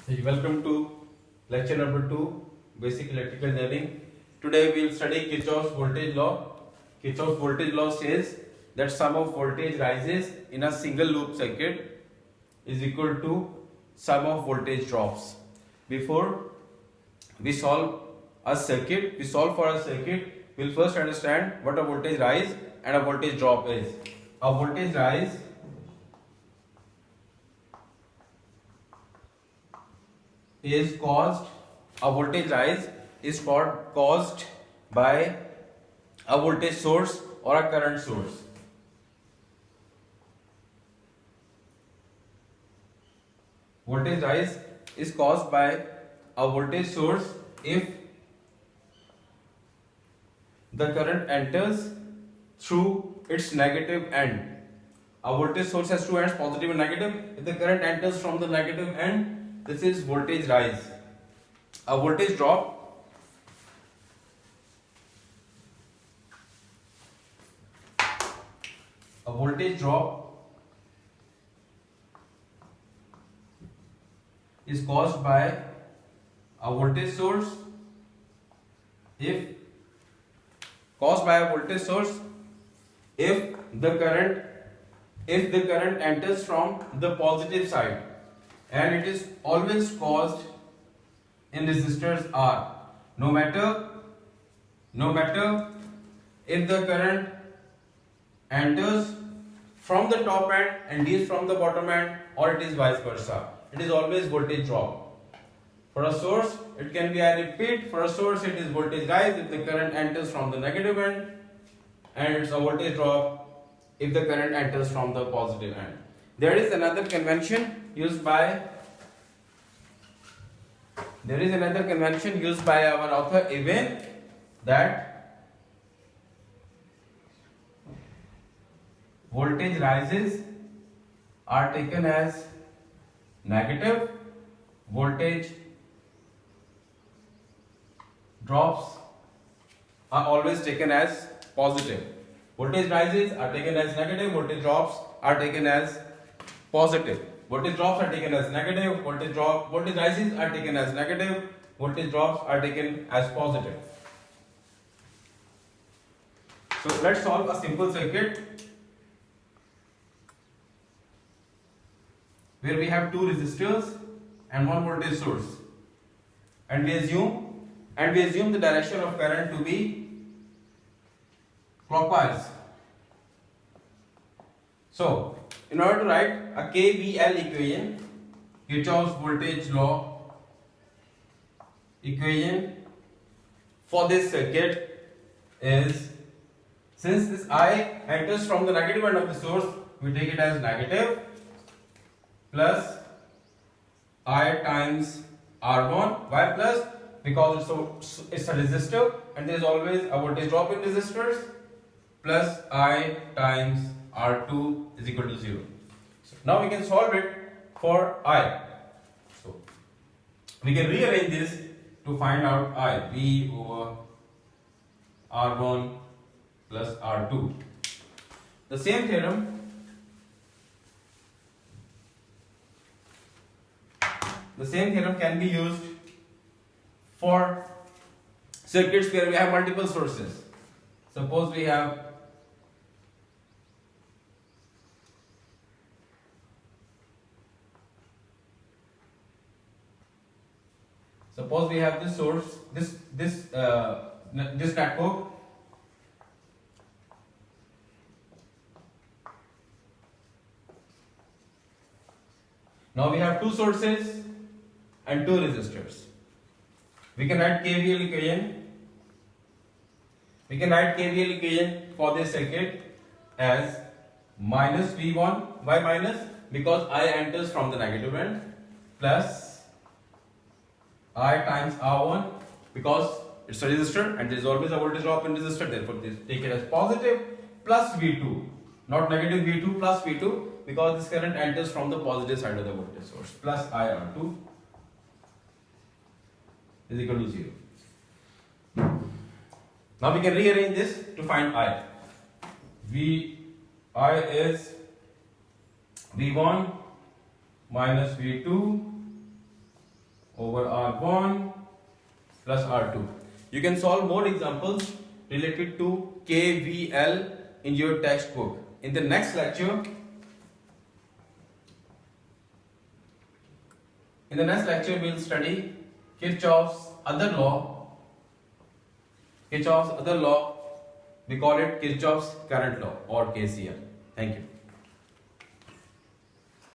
Hey, welcome to lecture number 2, Basic Electrical Engineering. Today we will study Kirchhoff's voltage law. Kirchhoff's voltage law says that sum of voltage rises in a single loop circuit is equal to sum of voltage drops. Before we solve for a circuit, we will first understand what a voltage rise and a voltage drop is. A voltage rise is caused by a voltage source or a current source. Voltage rise is caused by a voltage source if the current enters through its negative end. A voltage source has two ends, positive and negative. If the current enters from the negative end, this is voltage rise. A voltage drop is caused by a voltage source if the current enters from the positive side, and it is always caused in resistors R. No matter if the current enters from the top end and leaves from the bottom end, or it is vice versa. It is always voltage drop. For a source, it can be, I repeat, for a source it is voltage rise if the current enters from the negative end, and it's a voltage drop if the current enters from the positive end. There is another convention used by our author Even, that voltage rises are taken as negative, voltage drops are always taken as positive. Voltage rises are taken as negative, voltage drops are taken as positive. Voltage drops are taken as negative, voltage rises are taken as negative, voltage drops are taken as positive. So let's solve a simple circuit where we have two resistors and one voltage source, and we assume the direction of current to be clockwise. So in order to write a KVL equation, Kirchhoff's voltage law equation for this circuit is, since this I enters from the negative end of the source, we take it as negative plus I times R1. Why plus? Because it's a resistor and there is always a voltage drop in resistors, plus I times R2 is equal to 0. So now we can solve it for I. So we can rearrange this to find out I. V over R1 plus R2. The same theorem can be used for circuits where we have multiple sources. Suppose we have this source, this network. Now we have two sources and two resistors. We can write KVL equation for this circuit as minus V1. Why minus? Because I enters from the negative end, plus I times R1, because it's a resistor and there is always a voltage drop in resistor, therefore take it as positive, plus V2, not negative V2, plus V2, because this current enters from the positive side of the voltage source, plus IR2 is equal to 0. Now we can rearrange this to find I. I is V1 minus V2 over R1 plus R2. You can solve more examples related to KVL in your textbook. In the next lecture, we'll study Kirchhoff's other law. We call it Kirchhoff's current law or KCL. Thank you.